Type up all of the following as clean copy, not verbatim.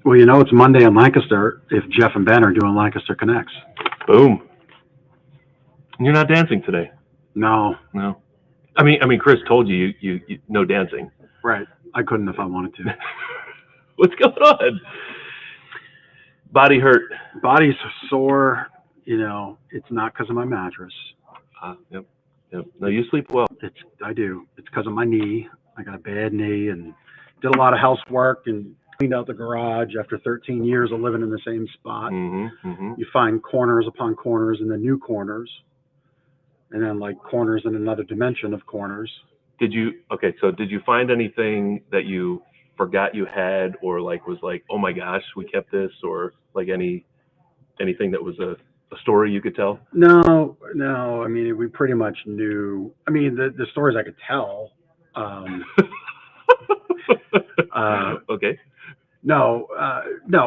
Well, you know, it's Monday in Lancaster if Jeff and Ben are doing Lancaster Connects. Boom. You're not dancing today? No. No. I mean, Chris told you no dancing. Right. I couldn't if I wanted to. What's going on? Body hurt. Body's sore. You know, it's not because of my mattress. Yep. No, you sleep well. I do. It's because of my knee. I got a bad knee and did a lot of housework and cleaned out the garage after 13 years of living in the same spot. You find corners upon corners and then new corners, and then like corners in another dimension of corners. Did you find anything that you forgot you had, or like was like, oh my gosh, we kept this, or like anything that was a story you could tell? No. I mean, we pretty much knew. I mean, the stories I could tell. Okay. No,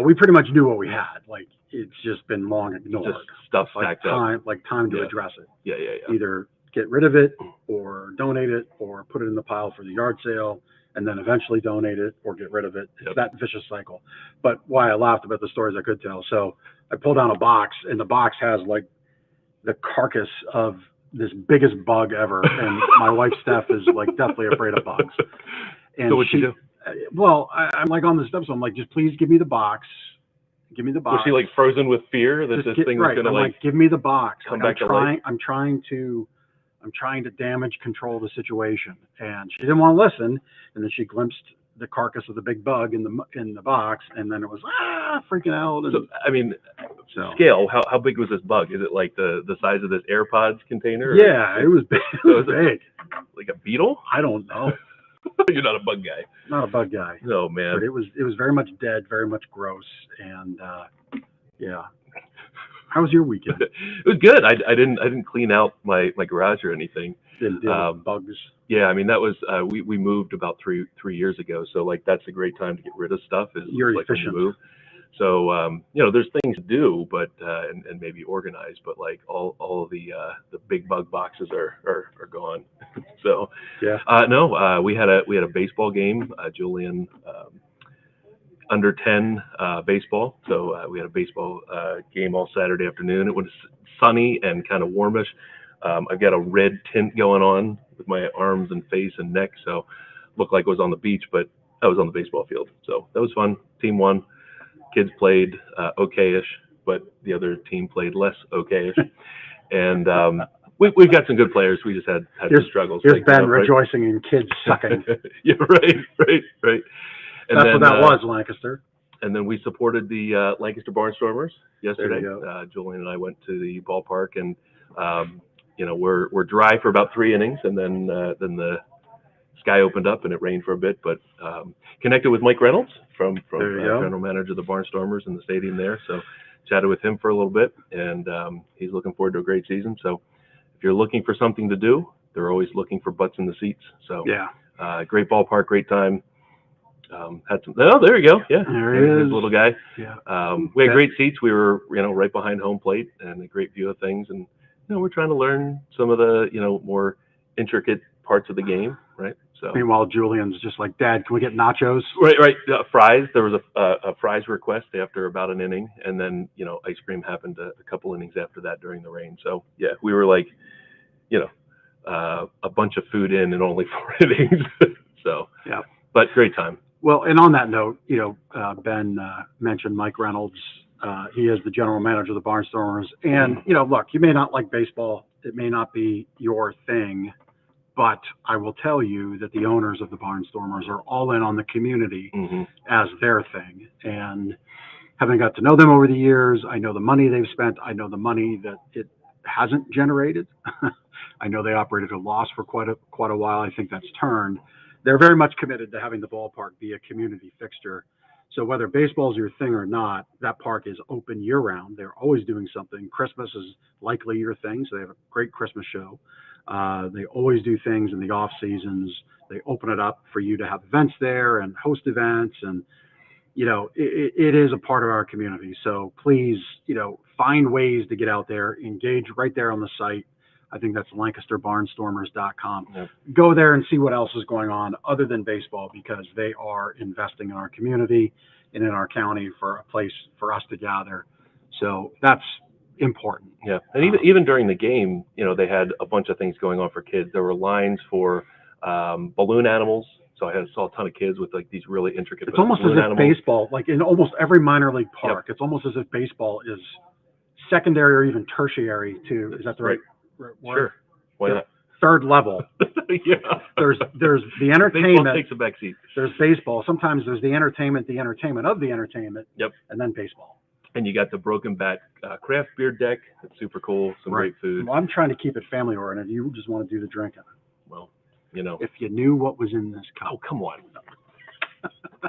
we pretty much knew what we had. Like, it's just been long ignored. Just stuff stacked up. Like time to address it. Yeah. Either get rid of it or donate it or put it in the pile for the yard sale and then eventually donate it or get rid of it. It's that vicious cycle. But why I laughed about the stories I could tell. So I pulled down a box and the box has like the carcass of this biggest bug ever. And my wife, Steph, is like definitely afraid of bugs. And so what'd you do? Well, I'm like on the steps, so I'm like, just please give me the box. Give me the box. Was she like frozen with fear that this thing was gonna like give me the box. Come back to life? I'm trying to damage control the situation. And she didn't want to listen. And then she glimpsed the carcass of the big bug in the box, and then it was freaking out. And, so I mean, scale. How big was this bug? Is it like the size of this AirPods container? Yeah, it was big. It was big. Like a beetle? I don't know. You're not a bug guy. Not a bug guy. No, man. But it was very much dead, very much gross, and yeah. How was your weekend? It was good. I didn't clean out my garage or anything. Didn't bugs. Yeah, I mean that was we moved about three years ago, so like that's a great time to get rid of stuff. You're like efficient. When you move. So you know, there's things to do, but and maybe organize, but like all of the big bug boxes are gone. So yeah. No, we had a baseball game. Julian under 10 baseball. So we had a baseball game all Saturday afternoon. It was sunny and kind of warmish. I've got a red tint going on with my arms and face and neck, so looked like it was on the beach, but I was on the baseball field. So that was fun. Team won. Kids played okay-ish, but the other team played less okay-ish. And we've got some good players. We just had some struggles. Here's Ben rejoicing in kids sucking. Yeah, right. And that's then, what that was, Lancaster. And then we supported the Lancaster Barnstormers yesterday. Julian and I went to the ballpark, and you know, we're dry for about 3 innings, and then the sky opened up and it rained for a bit. But connected with Mike Reynolds from general manager of the Barnstormers in the stadium there. So chatted with him for a little bit, and he's looking forward to a great season. So if you're looking for something to do, they're always looking for butts in the seats. So yeah, great ballpark, great time. Had some. Oh, there you go. Yeah, there he is, little guy. Yeah. We had great seats. We were, you know, right behind home plate and a great view of things. And you know, we're trying to learn some of the, you know, more intricate parts of the game, right? So meanwhile, Julian's just like, Dad, can we get nachos? Right. Fries. There was a fries request after about an inning, and then, you know, ice cream happened a couple innings after that during the rain. So yeah, we were like, you know, a bunch of food in only 4 innings. So yeah, but great time. Well, and on that note, you know, Ben mentioned Mike Reynolds. He is the general manager of the Barnstormers. And, you know, look, you may not like baseball. It may not be your thing. But I will tell you that the owners of the Barnstormers are all in on the community as their thing. And having got to know them over the years, I know the money they've spent. I know the money that it hasn't generated. I know they operated a loss for quite a while. I think that's turned. They're very much committed to having the ballpark be a community fixture. So whether baseball is your thing or not, that park is open year round. They're always doing something. Christmas is likely your thing, so they have a great Christmas show. They always do things in the off seasons. They open it up for you to have events there and host events, and it is a part of our community. So please, find ways to get out there, engage right there on the site. I think that's LancasterBarnstormers.com. Yep. Go there and see what else is going on other than baseball, because they are investing in our community and in our county for a place for us to gather. So that's important. Yeah, and even during the game, they had a bunch of things going on for kids. There were lines for balloon animals. So I saw a ton of kids with like these really intricate. It's almost as if animals. Baseball, like in almost every minor league park, It's almost as if baseball is secondary or even tertiary to. Is that the right word? Sure. Why not? Third level. Yeah. There's the entertainment. Baseball takes a back seat. There's baseball. Sometimes there's the entertainment of the entertainment. Yep. And then baseball. And you got the Broken Bat craft beer deck. That's super cool. Some great food. Well, I'm trying to keep it family oriented. You just want to do the drinking. Well, if you knew what was in this cup. Oh, come on.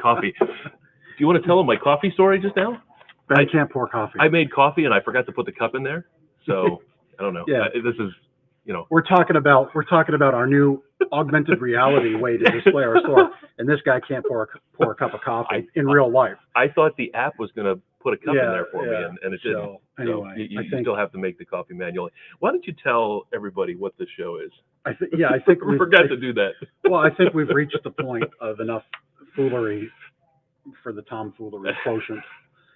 Coffee. Do you want to tell them my coffee story just now? I can't pour coffee. I made coffee and I forgot to put the cup in there. So I don't know. Yeah. This is, We're talking about our new augmented reality way to display our store, and this guy can't pour a cup of coffee in real life. I thought the app was going to put a cup in there for me, and it didn't. So, anyway, you still have to make the coffee manually. Why don't you tell everybody what this show is? I think we forgot to do that. Well, I think we've reached the point of enough foolery for the tomfoolery quotient.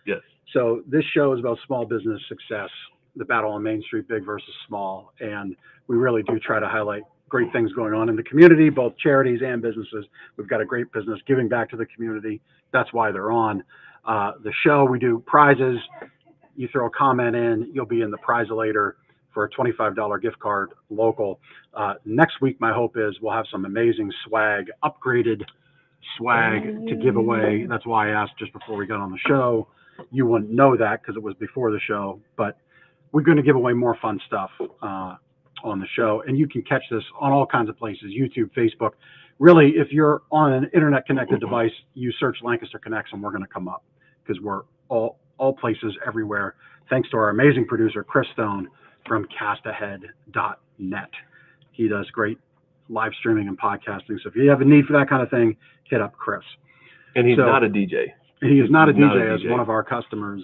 Yes. So this show is about small business success, the battle on Main Street, big versus small, and we really do try to highlight great things going on in the community, both charities and businesses. We've got a great business giving back to the community. That's why they're on the show. We do prizes. You throw a comment in, you'll be in the prize-elator for a $25 gift card local. Next week, my hope is we'll have some amazing swag, upgraded swag to give away. That's why I asked just before we got on the show. You wouldn't know that because it was before the show, but we're going to give away more fun stuff on the show. And you can catch this on all kinds of places, YouTube, Facebook. Really, if you're on an internet-connected device, you search Lancaster Connects and we're going to come up because we're all places everywhere. Thanks to our amazing producer, Chris Stone from castahead.net. He does great live streaming and podcasting. So if you have a need for that kind of thing, hit up Chris. And he's not a DJ. He is not a DJ, as one of our customers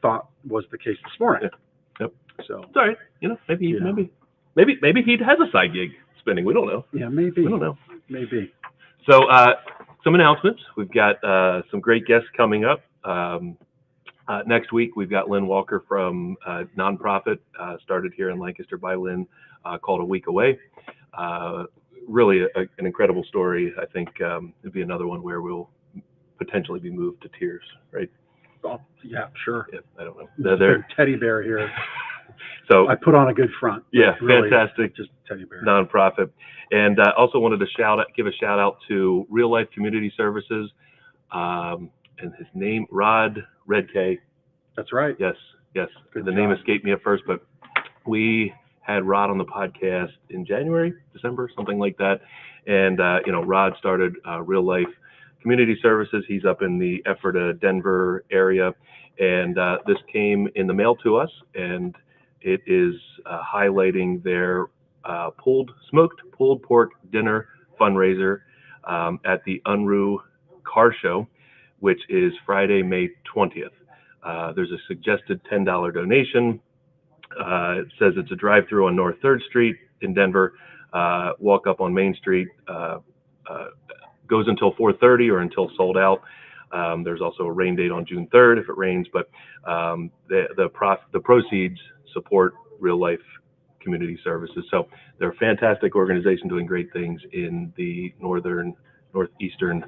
thought was the case this morning. Yeah. Yep. So it's all right. Maybe he has a side gig spinning. We don't know. Yeah, maybe. We don't know. Maybe. So some announcements. We've got some great guests coming up. Next week, we've got Lynn Walker from nonprofit started here in Lancaster by Lynn called A Week Away. Really an incredible story. I think it'd be another one where we'll potentially be moved to tears, right? Oh, yeah, sure. Yeah, I don't know. They're teddy bear here. So I put on a good front. Yeah, really, fantastic. Just teddy bear. Nonprofit. And also wanted to give a shout out to Real Life Community Services and his name, Rod Redkay. That's right. Yes. Good the job. name escaped me at first, but we had Rod on the podcast in January, December, something like that. And, Rod started Real Life Community Services. He's up in the Ephrata, Denver area. And this came in the mail to us, and it is highlighting their smoked pulled pork dinner fundraiser at the Unruh Car Show, which is Friday, May 20th. There's a suggested $10 donation. It says it's a drive-through on North 3rd Street in Denver. Walk up on Main Street. Goes until 4:30 or until sold out. There's also a rain date on June 3rd if it rains, but the proceeds support Real Life Community Services. So they're a fantastic organization doing great things in the northeastern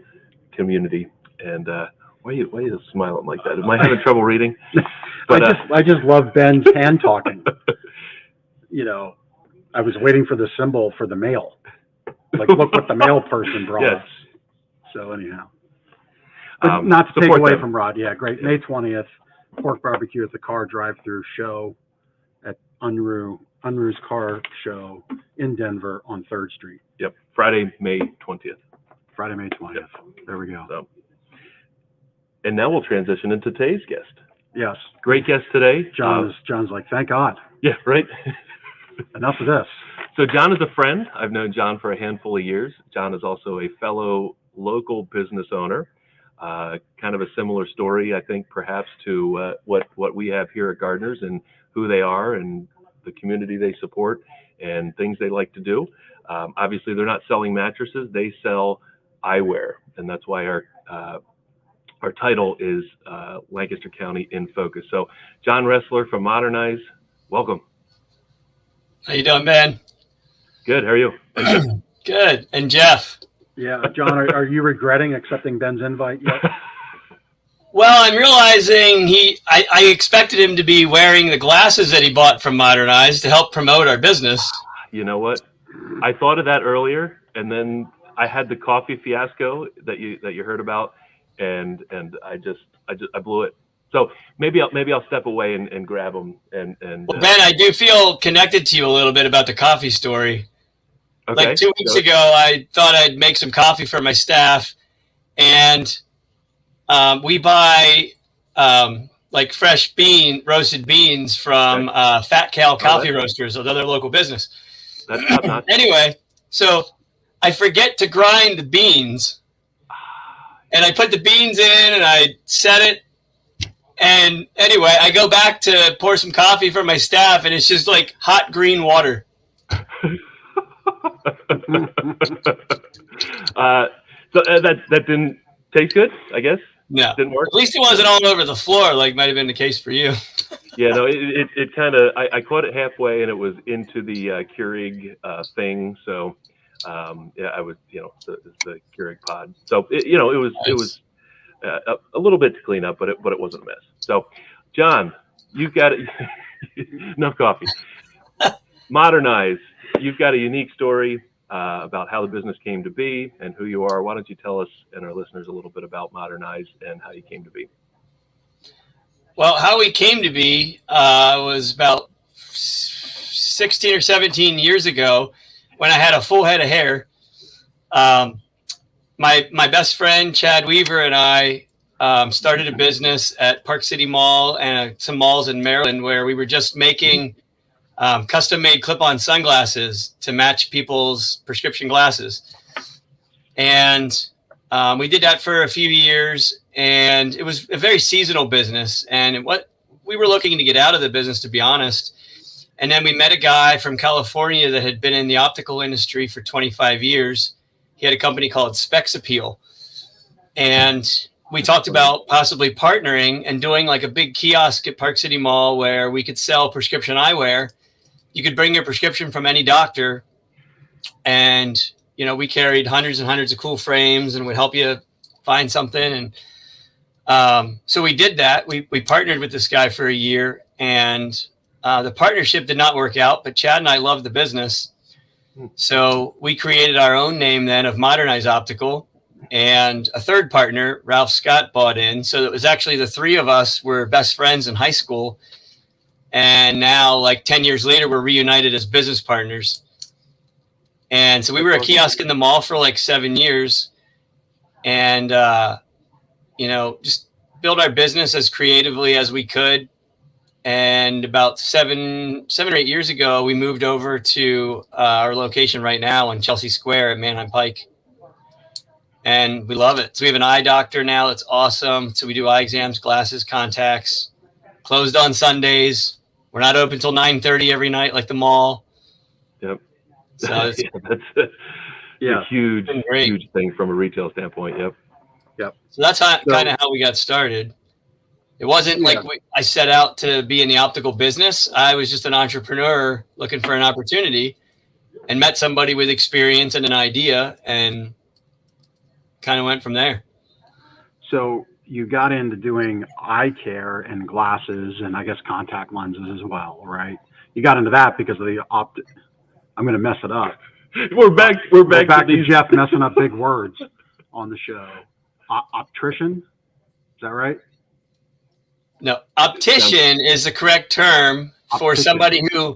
community. And why are you smiling like that? Am I having trouble reading? But, I just love Ben's hand talking. I was waiting for the symbol for the mail. Like, look what the mail person brought Yes. us. So anyhow, but not to take support away them. from Rod. Yeah, great. May 20th, pork barbecue at the car drive-through show at Unruh's Car Show in Denver on 3rd Street. Yep. Friday, May 20th. Friday, May 20th. Yep. There we go. So, and now we'll transition into today's guest. Yes. Great guest today. John's like, thank God. Yeah, right. Enough of this. So John is a friend. I've known John for a handful of years. John is also a fellow local business owner. Kind of a similar story, I think, perhaps to what we have here at Gardeners, and who they are and the community they support and things they like to do. Obviously, they're not selling mattresses. They sell eyewear, and that's why our title is Lancaster County in Focus. So John Ressler from ModernEYES, welcome. How you doing, Ben? Good. How are you? Good. And Jeff? Yeah, John, are you regretting accepting Ben's invite yet? Well, I'm realizing I expected him to be wearing the glasses that he bought from ModernEYES to help promote our business. You know what? I thought of that earlier, and then I had the coffee fiasco that you heard about, and I blew it. So maybe I'll step away and grab them. Well, Ben, I do feel connected to you a little bit about the coffee story. Okay. Like 2 weeks ago, I thought I'd make some coffee for my staff, and we buy like fresh roasted beans from Fat Cal Coffee Roasters, another local business. That's not Anyway, so I forget to grind the beans, and I put the beans in and I set it. And anyway, I go back to pour some coffee for my staff, and it's just like hot green water. So that didn't taste good, I guess. No, didn't work. At least it wasn't all over the floor, like might have been the case for you. Yeah, no, it kind of I caught it halfway, and it was into the Keurig thing. So yeah, I was the Keurig pod. So it was a little bit to clean up, but it wasn't a mess. So, John, you've got enough coffee. ModernEYES, you've got a unique story about how the business came to be and who you are. Why don't you tell us and our listeners a little bit about ModernEYES and how you came to be? Well, how we came to be was about 16 or 17 years ago when I had a full head of hair. My best friend, Chad Weaver, and I started a business at Park City Mall and some malls in Maryland where we were just making custom-made clip-on sunglasses to match people's prescription glasses. And we did that for a few years, and it was a very seasonal business. And we were looking to get out of the business, to be honest. And then we met a guy from California that had been in the optical industry for 25 years. He had a company called Specs Appeal. And we talked about possibly partnering and doing like a big kiosk at Park City Mall where we could sell prescription eyewear. You could bring your prescription from any doctor, and we carried hundreds and hundreds of cool frames and would help you find something. And so we did that. We partnered with this guy for a year, and the partnership did not work out, but Chad and I loved the business. So we created our own name then of ModernEYES Optical, and a third partner, Ralph Scott, bought in. So it was actually the three of us were best friends in high school. And now, like 10 years later, we're reunited as business partners. And so we were a kiosk in the mall for like 7 years, and, just build our business as creatively as we could. And about seven or 8 years ago, we moved over to our location right now on Chelsea Square at Manheim Pike. And we love it. So we have an eye doctor now. It's awesome. So we do eye exams, glasses, contacts, closed on Sundays. We're not open till 9:30 every night like the mall. Yep. So that's a huge thing from a retail standpoint. Yep. So that's kind of how we got started. It wasn't like I set out to be in the optical business. I was just an entrepreneur looking for an opportunity and met somebody with experience and an idea and kind of went from there. So you got into doing eye care and glasses and I guess contact lenses as well, right? You got into that because of the I'm going to mess it up. We're back to these. Jeff messing up big words on the show. Optician, is that right? No, optician is the correct term for somebody who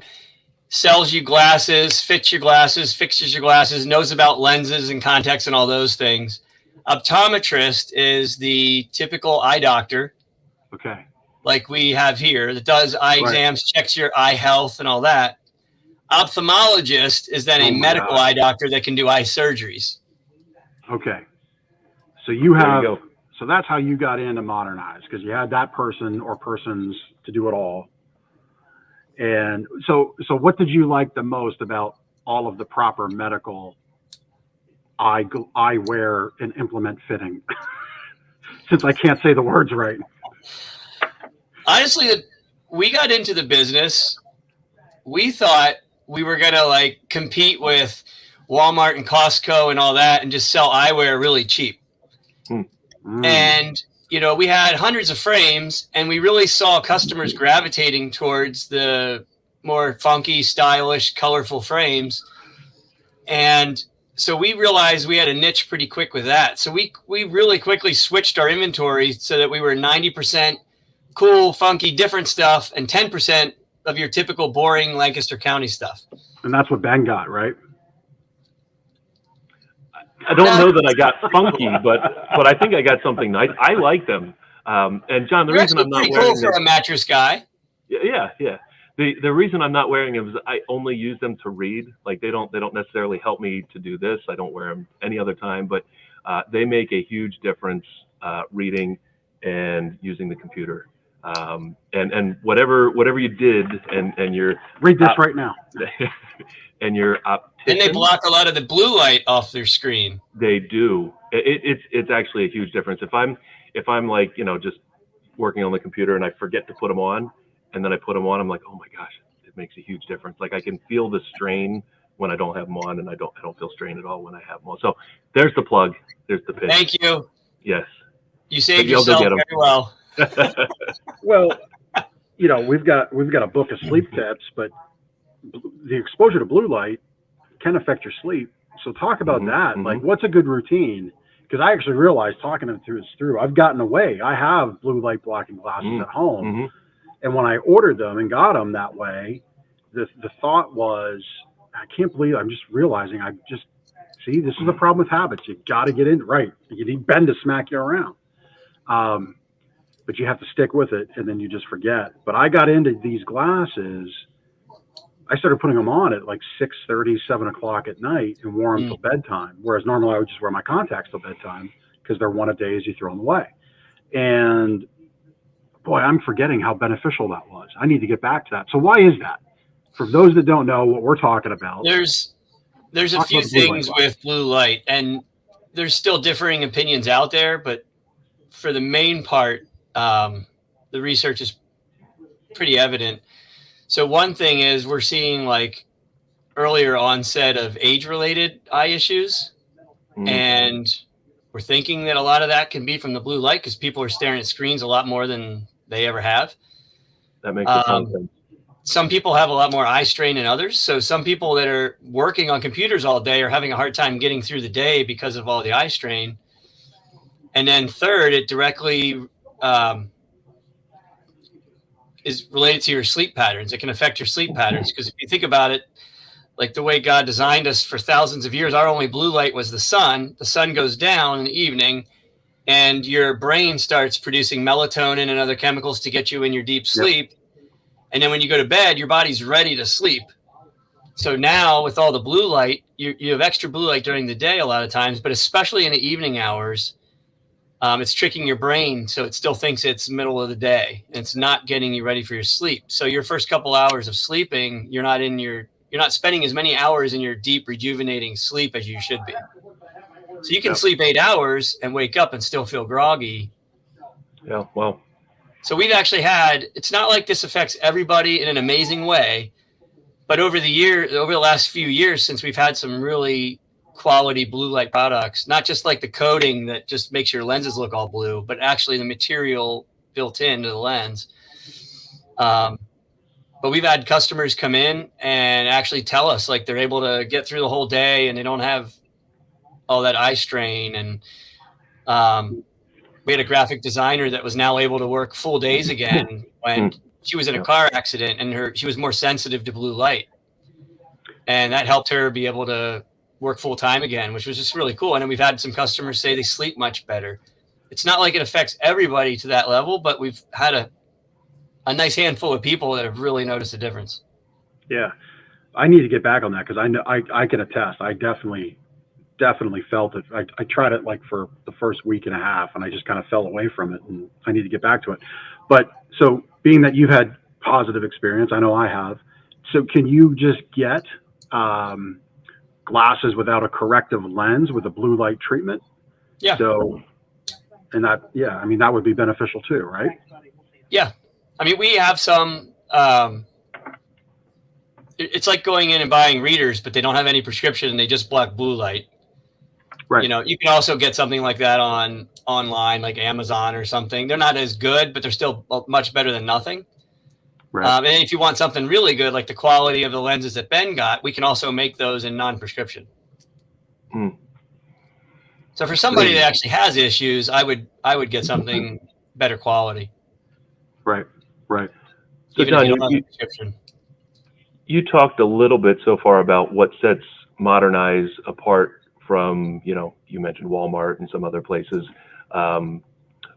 sells you glasses, fixes your glasses, knows about lenses and contacts and all those things. Optometrist is the typical eye doctor. Okay. Like we have here that does eye exams, checks your eye health and all that. Ophthalmologist is then a medical eye doctor that can do eye surgeries. Okay. So you have, so that's how you got into ModernEYES, because you had that person or persons to do it all. And so what did you like the most about all of the proper medical eyewear and implement fitting? Since I can't say the words right. Honestly, we got into the business. We thought we were going to like compete with Walmart and Costco and all that and just sell eyewear really cheap. And, you know, we had hundreds of frames and we really saw customers gravitating towards the more funky, stylish, colorful frames. And so we realized we had a niche pretty quick with that. So we really quickly switched our inventory so that we were 90% cool, funky, different stuff and 10% of your typical boring Lancaster County stuff. And that's what Ben got, right? I don't know that I got funky, but I think I got something nice. I like them. And John, the reason I'm not wearing them for a mattress guy. Yeah. The reason I'm not wearing them is I only use them to read. Like they don't necessarily help me to do this. I don't wear them any other time, but they make a huge difference reading and using the computer. And whatever you did, and your read this right now. And your and they block a lot of the blue light off their screen. They do. It's actually a huge difference. If I'm like, you know, just working on the computer and I forget to put them on, and then I put them on, I'm like, oh my gosh, it makes a huge difference. Like I can feel the strain when I don't have them on, and I don't feel strain at all when I have them on. So there's the plug. There's the pitch. Thank you. Yes. You saved yourself very well. Well, you know, we've got a book of sleep tips, but the exposure to blue light can affect your sleep. So talk about that. Like, what's a good routine? Because I actually realized talking it through, I've gotten away. I have blue light blocking glasses at home. And when I ordered them and got them that way, the thought was, I can't believe I'm just realizing see, this is the problem with habits. You got to get in right. You need Ben to smack you around. But you have to stick with it, and then you just forget. But I got into these glasses. I started putting them on at like 6:30, 7 o'clock at night and wore them till bedtime. Whereas normally I would just wear my contacts till bedtime because they're one a day as you throw them away. And boy, I'm forgetting how beneficial that was. I need to get back to that. So why is that? For those that don't know what we're talking about. There's a few things with blue light, and there's still differing opinions out there, but for the main part, the research is pretty evident. So one thing is we're seeing like earlier onset of age-related eye issues, and we're thinking that a lot of that can be from the blue light because people are staring at screens a lot more than they ever have. That makes a ton of sense. Some people have a lot more eye strain than others. So some people that are working on computers all day are having a hard time getting through the day because of all the eye strain. And then third, it directly is related to your sleep patterns. It can affect your sleep patterns because if you think about it, like the way God designed us for thousands of years, our only blue light was the sun. The sun goes down in the evening and your brain starts producing melatonin and other chemicals to get you in your deep sleep. Yep. And then when you go to bed, your body's ready to sleep. So now with all the blue light, you have extra blue light during the day a lot of times, but especially in the evening hours, it's tricking your brain so it still thinks it's middle of the day. And it's not getting you ready for your sleep. So your first couple hours of sleeping, you're not spending as many hours in your deep rejuvenating sleep as you should be. So you can sleep 8 hours and wake up and still feel groggy. Yeah, well. So we've actually it's not like this affects everybody in an amazing way, but over the last few years, since we've had some really quality blue light products, not just like the coating that just makes your lenses look all blue, but actually the material built into the lens. but we've had customers come in and actually tell us like they're able to get through the whole day and they don't have all that eye strain. And we had a graphic designer that was now able to work full days again when she was in a car accident, and she was more sensitive to blue light, and that helped her be able to work full time again, which was just really cool. And then we've had some customers say they sleep much better. It's not like it affects everybody to that level, but we've had a nice handful of people that have really noticed a difference. Yeah, I need to get back on that because I know I can attest. I definitely felt it. I tried it like for the first week and a half, and I just kind of fell away from it, and I need to get back to it. But so being that you've had positive experience, I know I have. So can you just get glasses without a corrective lens with a blue light treatment? Yeah. So, and that, yeah, I mean, that would be beneficial too, right? Yeah. I mean, we have some, it's like going in and buying readers, but they don't have any prescription and they just block blue light. Right. You know, you can also get something like that online, like Amazon or something. They're not as good, but they're still much better than nothing. Right. And if you want something really good, like the quality of the lenses that Ben got, we can also make those in non-prescription. So for somebody that actually has issues, I would get something better quality. Right. Right. So Even John, if you don't have a prescription. You talked a little bit so far about what sets ModernEYES apart from, you mentioned Walmart and some other places.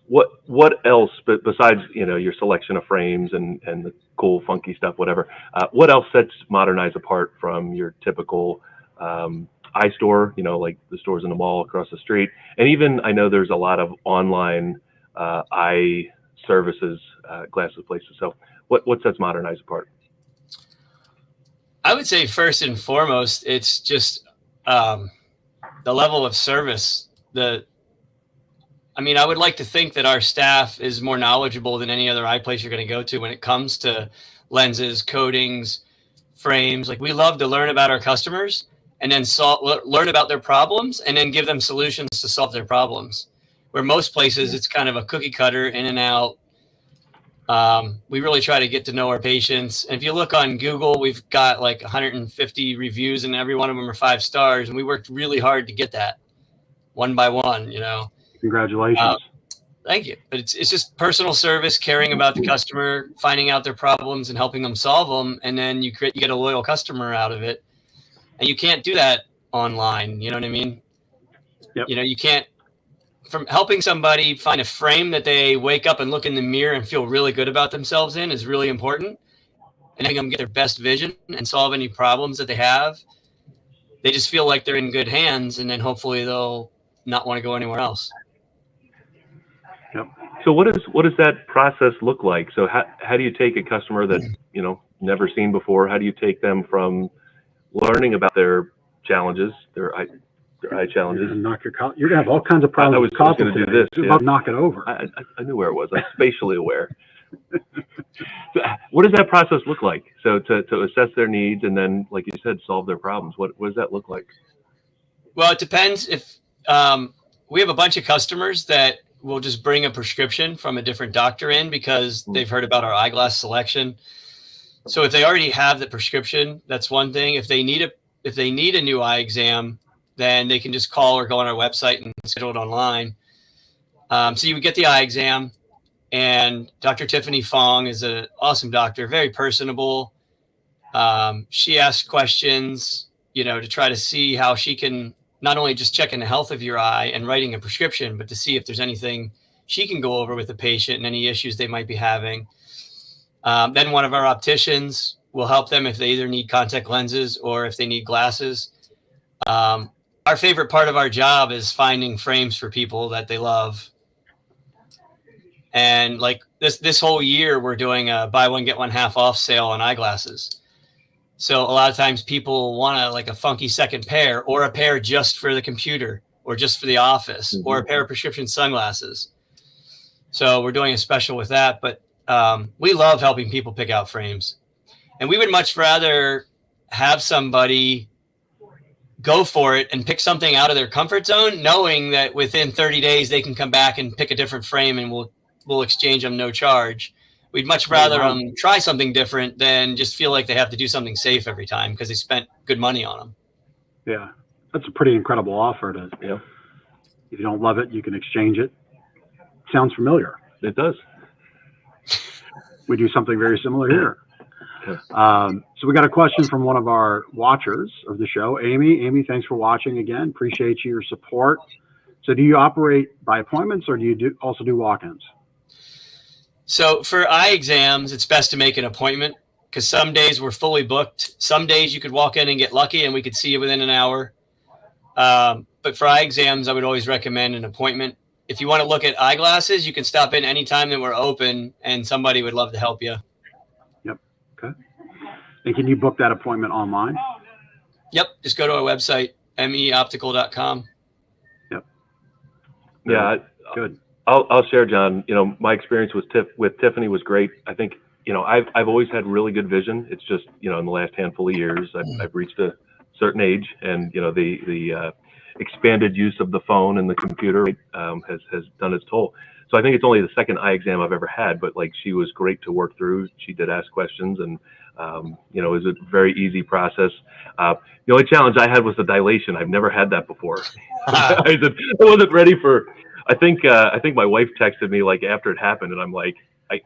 What else, but besides, your selection of frames and the cool, funky stuff, whatever, what else sets ModernEYES apart from your typical eye store, like the stores in the mall across the street? And even, I know there's a lot of online eye services, glasses places. So what sets ModernEYES apart? I would say first and foremost, it's just the level of service. I would like to think that our staff is more knowledgeable than any other eye place you're going to go to when it comes to lenses, coatings, frames. Like, we love to learn about our customers and then learn about their problems and then give them solutions to solve their problems. Where most places, it's kind of a cookie cutter, in and out. We really try to get to know our patients. And if you look on Google, we've got like 150 reviews and every one of them are 5 stars. And we worked really hard to get that one by one, Congratulations. Thank you. But it's just personal service, caring about the customer, finding out their problems and helping them solve them. And then you get a loyal customer out of it. And you can't do that online. You know what I mean? Yep. You can't, from helping somebody find a frame that they wake up and look in the mirror and feel really good about themselves in is really important. And having them get their best vision and solve any problems that they have. They just feel like they're in good hands, and then hopefully they'll not want to go anywhere else. Yep. So what does that process look like? So how do you take a customer that, never seen before? How do you take them from learning about their challenges, their eye challenges? You're gonna have all kinds of problems. I was going to do this. Yeah. About knock it over. I knew where it was. I'm spatially aware. So what does that process look like? So to assess their needs and then, like you said, solve their problems. What does that look like? Well, it depends. If we have a bunch of customers that will just bring a prescription from a different doctor in because they've heard about our eyeglass selection. So if they already have the prescription, that's one thing. If they need a new eye exam, then they can just call or go on our website and schedule it online. So you would get the eye exam, and Dr. Tiffany Fong is an awesome doctor, very personable. She asks questions, to try to see how she can not only just checking the health of your eye and writing a prescription, but to see if there's anything she can go over with the patient and any issues they might be having. Then one of our opticians will help them if they either need contact lenses or if they need glasses. Our favorite part of our job is finding frames for people that they love. And like this whole year, we're doing a buy one, get one half off sale on eyeglasses. So a lot of times people want a funky second pair, or a pair just for the computer or just for the office, or a pair of prescription sunglasses. So we're doing a special with that. But we love helping people pick out frames. And we would much rather have somebody go for it and pick something out of their comfort zone, knowing that within 30 days they can come back and pick a different frame and we'll exchange them no charge, We'd much rather wow. try something different than just feel like they have to do something safe every time because they spent good money on them. Yeah, that's a pretty incredible offer. Yeah. If you don't love it, you can exchange it. Sounds familiar. It does. We do something very similar here. So we got a question from one of our watchers of the show, Amy. Amy, thanks for watching again. Appreciate your support. So do you operate by appointments or do you also do walk-ins? So for eye exams, it's best to make an appointment because some days we're fully booked. Some days you could walk in and get lucky and we could see you within an hour. But for eye exams, I would always recommend an appointment. If you want to look at eyeglasses, you can stop in anytime that we're open and somebody would love to help you. Yep. Okay. And can you book that appointment online? Yep. Just go to our website, meoptical.com. Yep. Yeah. Good. I'll share, John. You know, my experience with Tiffany was great. I think, you know, I've always had really good vision. It's just, you know, in the last handful of years, I've reached a certain age, and you know, the expanded use of the phone and the computer has done its toll. So I think it's only the second eye exam I've ever had, but like she was great to work through. She did ask questions, and you know, it was a very easy process. The only challenge I had was the dilation. I've never had that before. I wasn't ready for. I think my wife texted me like after it happened, and I'm like,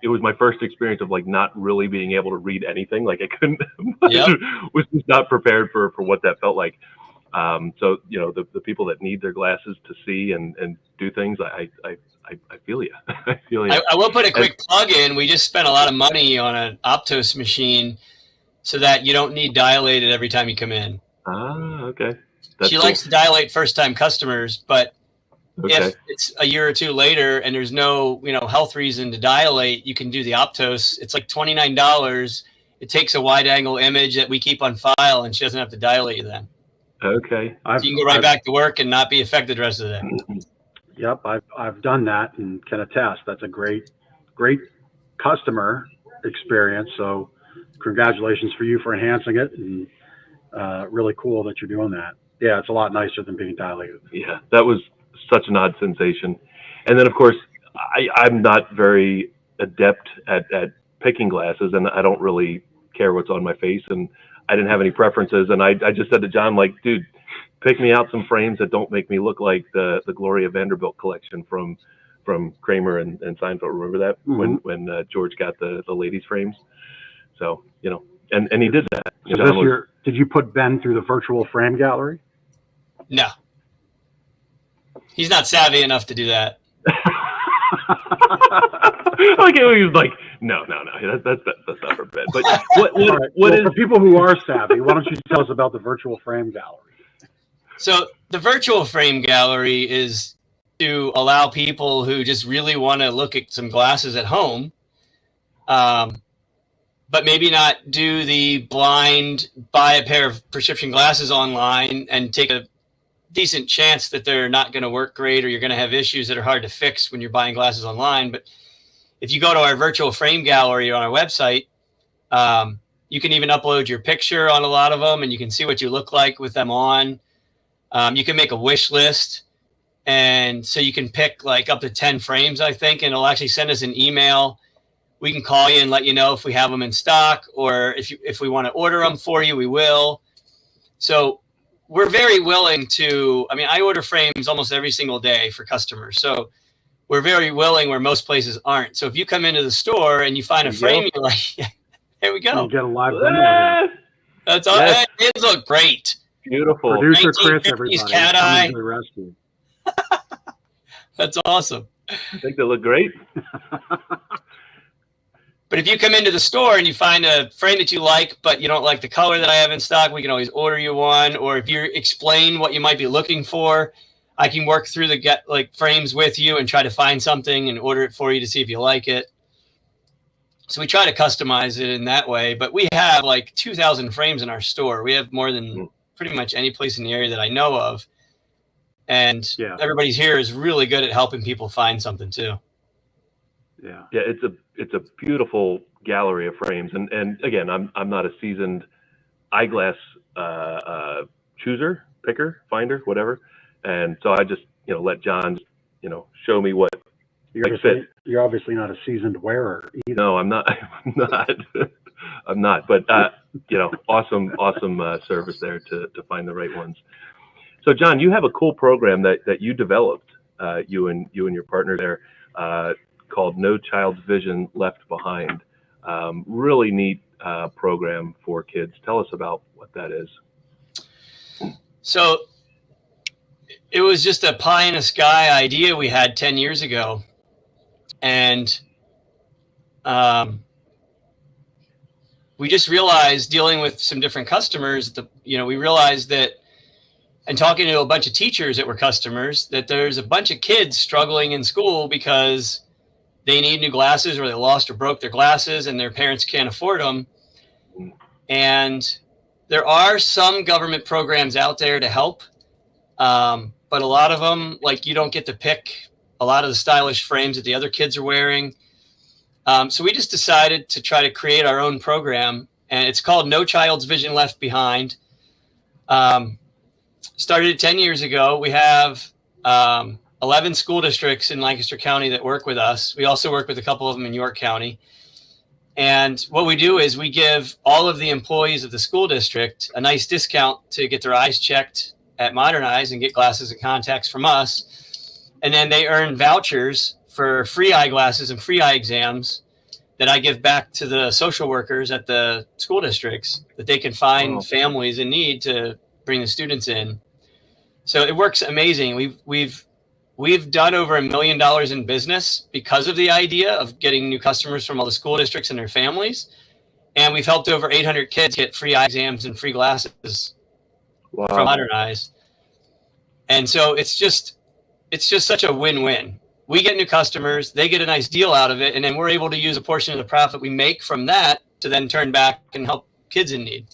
it was my first experience of like not really being able to read anything. Like I couldn't, Yep. was just not prepared for what that felt like. So you know, the people that need their glasses to see and do things, I feel you. I feel you. I will put a quick plug in. We just spent a lot of money on an Optos machine so that you don't need dilated every time you come in. Ah, okay. She likes to dilate first-time customers, but Okay. if it's a year or two later and there's no, you know, health reason to dilate, you can do the Optos. It's like $29. It takes a wide-angle image that we keep on file, and she doesn't have to dilate you then. Okay. So you can go right back to work and not be affected the rest of the day. Yep, I've done that and can attest. That's a great customer experience. So congratulations for you for enhancing it, and really cool that you're doing that. Yeah, it's a lot nicer than being dilated. Yeah, that was such an odd sensation. And then of course, I'm not very adept at picking glasses, and I don't really care what's on my face, and I didn't have any preferences. And I just said to John, like, dude, pick me out some frames that don't make me look like the Gloria Vanderbilt collection from Kramer and Seinfeld. Remember that? Mm-hmm. when George got the ladies frames. So, you know, and he did that. So this year, did you put Ben through the virtual frame gallery? No. He's not savvy enough to do that. Like he was like, no, that's not for Ben. But what is for people who are savvy? Why don't you tell us about the virtual frame gallery? So the virtual frame gallery is to allow people who just really want to look at some glasses at home, but maybe not do the blind buy a pair of prescription glasses online and take a decent chance that they're not going to work great, or you're going to have issues that are hard to fix when you're buying glasses online. But if you go to our virtual frame gallery on our website, you can even upload your picture on a lot of them, and you can see what you look like with them on. You can make a wish list, and so you can pick like up to 10 frames, I think, and it'll actually send us an email. We can call you and let you know if we have them in stock, or if we want to order them for you, we will. So we're very willing to, I mean, I order frames almost every single day for customers. So we're very willing where most places aren't. So if you come into the store and you find a frame, you're like, yeah, here we go. You get a live demo. That's all. Yes. It look great. Beautiful. Producer Chris, 1950s everybody, cat coming eye. to the rescue. That's awesome. I think they look great. But if you come into the store and you find a frame that you like, but you don't like the color that I have in stock, we can always order you one. Or if you explain what you might be looking for, I can work through the frames with you and try to find something and order it for you to see if you like it. So we try to customize it in that way. But we have like 2,000 frames in our store. We have more than pretty much any place in the area that I know of. And everybody's here is really good at helping people find something too. Yeah, it's a beautiful gallery of frames, and again, I'm not a seasoned eyeglass picker, finder, whatever, and so I just let John show me what You're obviously not a seasoned wearer either. No, I'm not. I'm not. I'm not. But awesome service there to find the right ones. So, John, you have a cool program that you developed, you and your partner there, called No Child's Vision Left Behind. Really neat program for kids. Tell us about what that is. So it was just a pie in the sky idea we had 10 years ago. And we just realized, dealing with some different customers, we realized that, and talking to a bunch of teachers that were customers, that there's a bunch of kids struggling in school because they need new glasses, or they lost or broke their glasses and their parents can't afford them. And there are some government programs out there to help. But a lot of them, like, you don't get to pick a lot of the stylish frames that the other kids are wearing. So we just decided to try to create our own program, and it's called No Child's Vision Left Behind. Started 10 years ago. We have 11 school districts in Lancaster County that work with us. We also work with a couple of them in York County. And what we do is we give all of the employees of the school district a nice discount to get their eyes checked at ModernEYES and get glasses and contacts from us. And then they earn vouchers for free eyeglasses and free eye exams that I give back to the social workers at the school districts, that they can find families in need to bring the students in. So it works amazing. We've done over $1 million in business because of the idea of getting new customers from all the school districts and their families. And we've helped over 800 kids get free eye exams and free glasses from ModernEYES. And so it's just such a win-win. We get new customers, they get a nice deal out of it, and then we're able to use a portion of the profit we make from that to then turn back and help kids in need.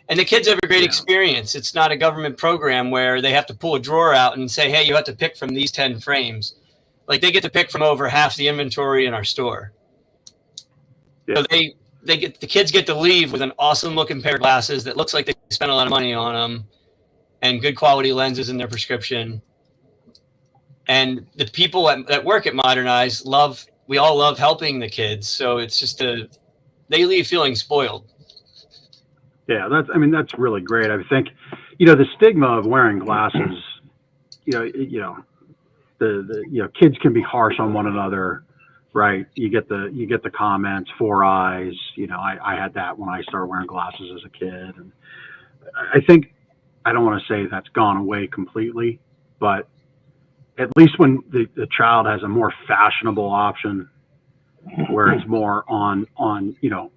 And the kids have a great experience. It's not a government program where they have to pull a drawer out and say, hey, you have to pick from these 10 frames. Like, they get to pick from over half the inventory in our store. So the kids get to leave with an awesome looking pair of glasses that looks like they spent a lot of money on them, and good quality lenses in their prescription. And the people that work at ModernEYES we all love helping the kids. So it's just they leave feeling spoiled. Yeah, that's really great. I think, the stigma of wearing glasses, the kids can be harsh on one another, right? You get the comments, 4 eyes. I had that when I started wearing glasses as a kid, and I think, I don't want to say that's gone away completely, but at least when the child has a more fashionable option, where it's more on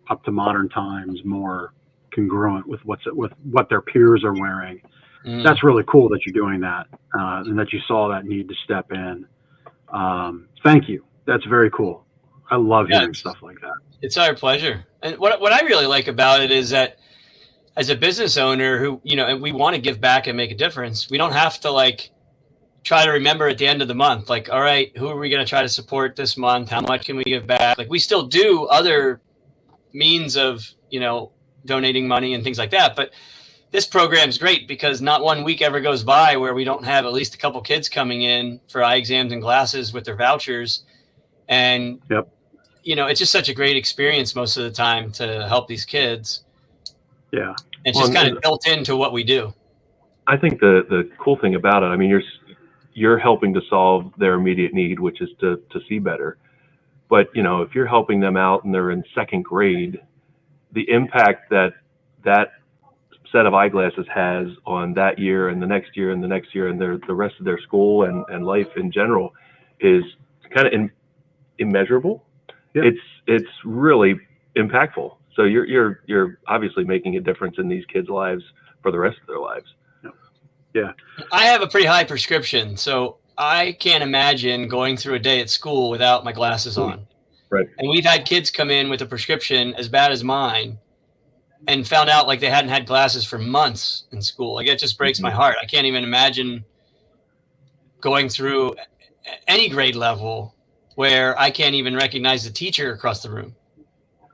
up to modern times, more congruent with what their peers are wearing. That's really cool that you're doing that, and that you saw that need to step in. Thank you. That's very cool. I love hearing stuff like that. It's our pleasure. And what I really like about it is that, as a business owner who, and we want to give back and make a difference, we don't have to try to remember at the end of the month, all right, who are we going to try to support this month? How much can we give back? We still do other means of, donating money and things like that. But this program is great because not one week ever goes by where we don't have at least a couple kids coming in for eye exams and glasses with their vouchers. And, it's just such a great experience most of the time to help these kids. Yeah. It's just kind of built into what we do. I think the cool thing about it, you're helping to solve their immediate need, which is to see better. But, if you're helping them out and they're in 2nd grade, the impact that set of eyeglasses has on that year and the next year and the next year and the rest of their school and life in general is kind of immeasurable. Yep. It's really impactful. So you're obviously making a difference in these kids' lives for the rest of their lives. Yeah. I have a pretty high prescription, so I can't imagine going through a day at school without my glasses on. Right. And we've had kids come in with a prescription as bad as mine and found out they hadn't had glasses for months in school. It just breaks my heart. I can't even imagine going through any grade level where I can't even recognize the teacher across the room.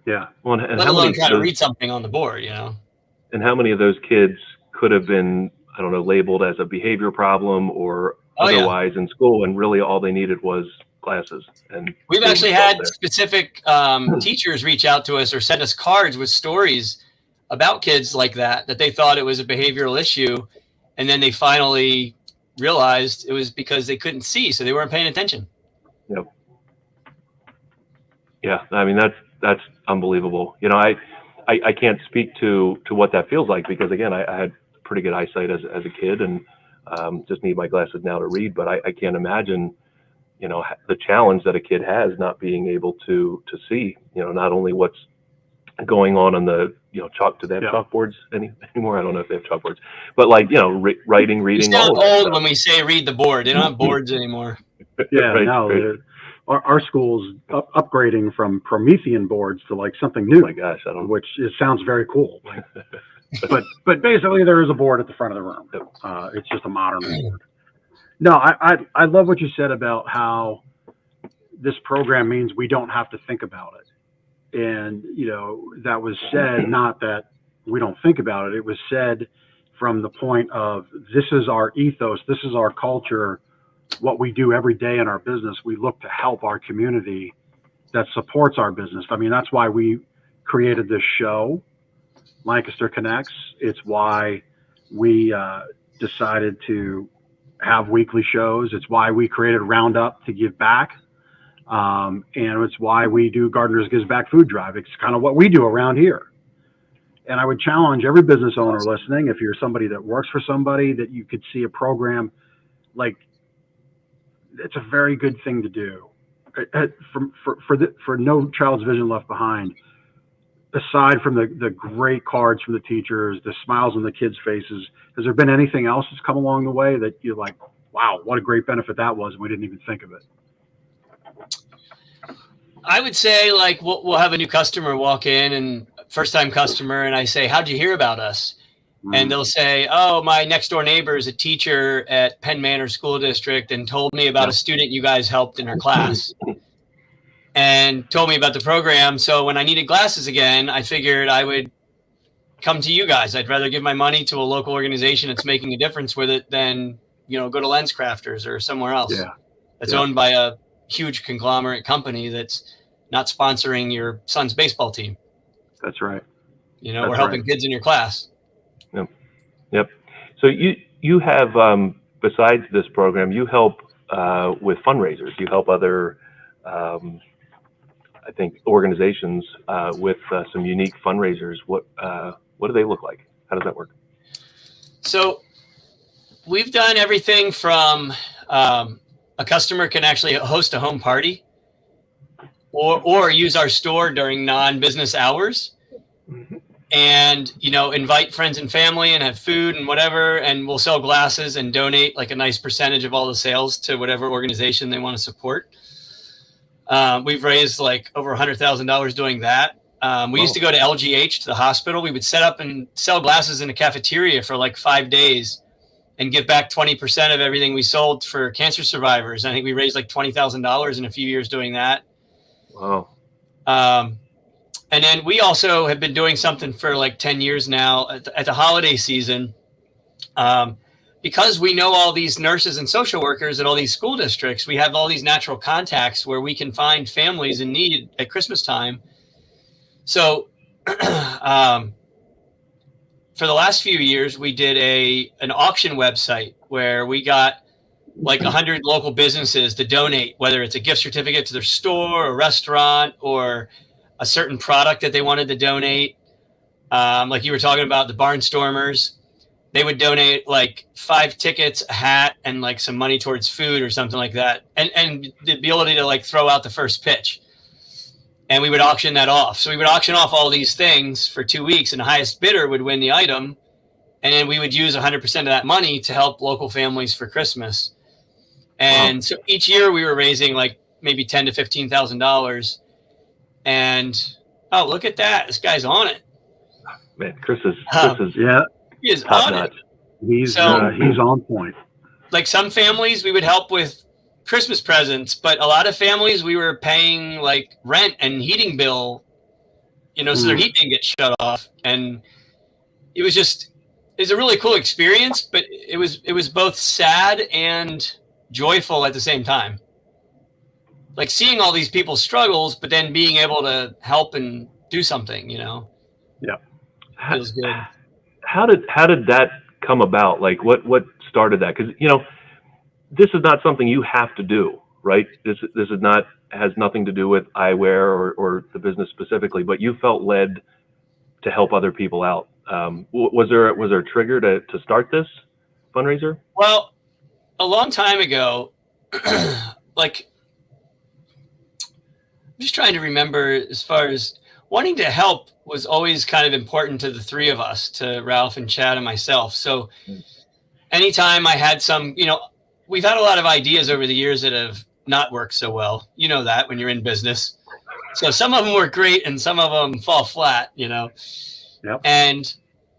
Yeah. Well, and let alone try to read something on the board, And how many of those kids could have been, I don't know, labeled as a behavior problem or otherwise in school, and really all they needed was classes. And we've actually had specific teachers reach out to us or send us cards with stories about kids like that they thought it was a behavioral issue, and then they finally realized it was because they couldn't see, so they weren't paying attention. Yep. Yeah, I mean that's unbelievable. You know, I can't speak to what that feels like, because again, I had pretty good eyesight as a kid, and just need my glasses now to read. But I can't imagine, you know, the challenge that a kid has not being able to see. You know, not only what's going on the, you know, do they have chalkboards anymore? I don't know if they have chalkboards, but like, you know, writing, reading. You sound old when we say read the board. They don't have boards anymore. Yeah, right, no, right. Our school's upgrading from Promethean boards to like something new. Oh my gosh, which sounds very cool. Like, but basically there is a board at the front of the room. It's just a modern board. No, I love what you said about how this program means we don't have to think about it. And, you know, that was said, not that we don't think about it. It was said from the point of, this is our ethos. This is our culture. What we do every day in our business, we look to help our community that supports our business. I mean, that's why we created this show, Lancaster Connects. It's why we decided to have weekly shows. It's why we created Roundup to give back. And it's why we do Gardeners Gives Back Food Drive. It's kind of what we do around here. And I would challenge every business owner listening, if you're somebody that works for somebody, that you could see a program like, it's a very good thing to do. For No Child's Vision Left Behind, aside from the great cards from the teachers, the smiles on the kids' faces, has there been anything else that's come along the way that you're like, wow, what a great benefit that was, and we didn't even think of it? I would say, like, we'll have a new customer walk in, and first-time customer, and I say, how'd you hear about us? And they'll say, oh, my next door neighbor is a teacher at Penn Manor School District and told me about a student you guys helped in her class and told me about the program. So when I needed glasses again, I figured I would come to you guys. I'd rather give my money to a local organization that's making a difference with it than, you know, go to Lens Crafters or somewhere else that's owned by a huge conglomerate company that's not sponsoring your son's baseball team. That's right. You know, we're helping kids in your class. Yep. So you have, besides this program, you help with fundraisers. You help other, I think, organizations with some unique fundraisers. What do they look like? How does that work? So we've done everything from a customer can actually host a home party or use our store during non-business hours. And, you know, invite friends and family and have food and whatever, and we'll sell glasses and donate like a nice percentage of all the sales to whatever organization they want to support. We've raised like over $100,000 doing that. We used to go to LGH, to the hospital. We would set up and sell glasses in a cafeteria for like 5 days and give back 20% of everything we sold for cancer survivors. I think we raised like $20,000 in a few years doing that. Wow. And then we also have been doing something for like 10 years now at the holiday season. Because we know all these nurses and social workers at all these school districts, we have all these natural contacts where we can find families in need at Christmas time. So for the last few years, we did an auction website where we got like 100 local businesses to donate, whether it's a gift certificate to their store, a restaurant, or a certain product that they wanted to donate. Like you were talking about the Barnstormers, they would donate like 5 tickets, a hat, and like some money towards food or something like that. And the ability to like throw out the first pitch. And we would auction that off. So we would auction off all these things for 2 weeks, and the highest bidder would win the item. And then we would use 100% of that money to help local families for Christmas. And so each year we were raising like maybe $10,000 to $15,000. And look at that! This guy's on it. Man, Chris is he is on notch. it. He's on point. Like some families, we would help with Christmas presents, but a lot of families we were paying like rent and heating bill, you know, so their heat didn't get shut off. And it was a really cool experience, but it was both sad and joyful at the same time. like seeing all these people's struggles, but then being able to help and do something, Yeah. feels good. How did that come about? Like what started that? Because this is not something you have to do, right? This is not, has nothing to do with eyewear or the business specifically, but you felt led to help other people out. Was there a trigger to start this fundraiser? Well, a long time ago, like, I'm just trying to remember, as far as wanting to help was always kind of important to the three of us, to Ralph and Chad and myself. So anytime I had some, we've had a lot of ideas over the years that have not worked so well. You know that when you're in business. So some of them work great and some of them fall flat, Yep. And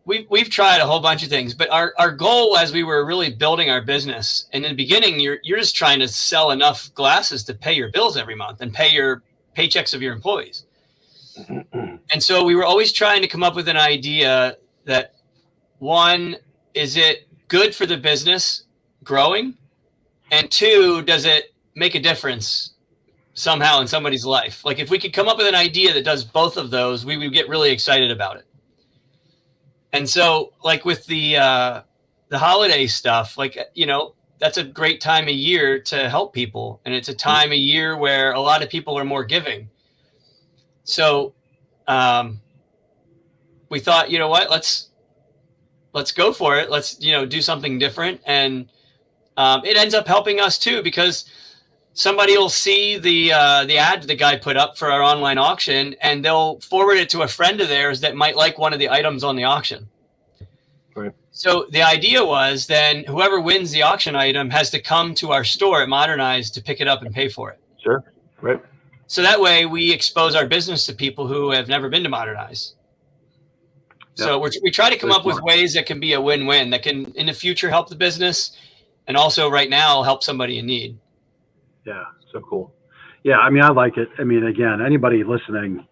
we've tried a whole bunch of things, but our goal as we were really building our business, and in the beginning, you're just trying to sell enough glasses to pay your bills every month and pay your paychecks of your employees. And so we were always trying to come up with an idea that, one, is it good for the business growing? And two, does it make a difference somehow in somebody's life? Like, if we could come up with an idea that does both of those, we would get really excited about it. And so, like with the holiday stuff, like, that's a great time of year to help people. And it's a time of year where a lot of people are more giving. So we thought, you know what, let's go for it. Let's, do something different. And it ends up helping us too, because somebody will see the ad the guy put up for our online auction, and they'll forward it to a friend of theirs that might like one of the items on the auction. Right. So the idea was then whoever wins the auction item has to come to our store at ModernEYES to pick it up and pay for it. Sure. Right. So that way we expose our business to people who have never been to ModernEYES. Yep. So we try to come up with ways that can be a win-win, that can in the future help the business, and also right now help somebody in need. Yeah, so cool. Yeah, I like it. Again, anybody listening,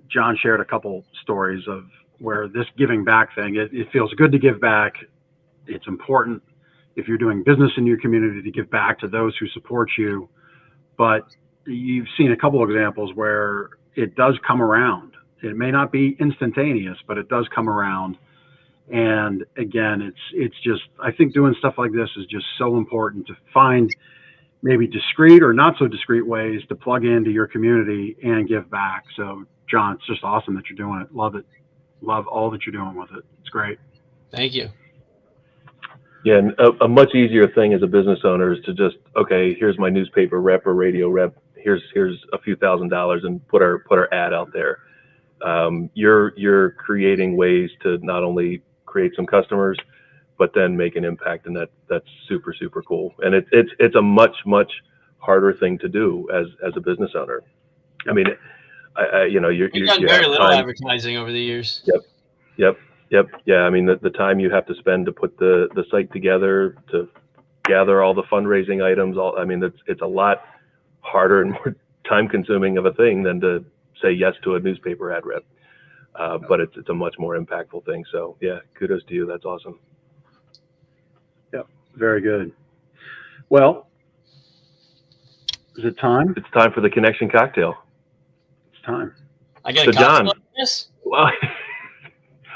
John shared a couple stories of where this giving back thing, it feels good to give back. It's important if you're doing business in your community to give back to those who support you. But you've seen a couple of examples where it does come around. It may not be instantaneous, but it does come around. And again, it's just, I think doing stuff like this is just so important to find maybe discreet or not so discreet ways to plug into your community and give back. So John, it's just awesome that you're doing it. Love it. Love all that you're doing with it. It's great. Thank you. Yeah, and a much easier thing as a business owner is to just, okay, here's my newspaper rep or radio rep. Here's a few $1,000s and put our ad out there. You're creating ways to not only create some customers, but then make an impact, and that's super, super cool. And it's a much harder thing to do as a business owner. We've done very little advertising over the years. Yep. Yeah, the time you have to spend to put the site together, to gather all the fundraising items, it's a lot harder and more time-consuming of a thing than to say yes to a newspaper ad rep. But it's a much more impactful thing. So yeah, kudos to you. That's awesome. Yep, very good. Well, is it time? It's time for the connection cocktail. It's time. I got a cocktail like this? Well,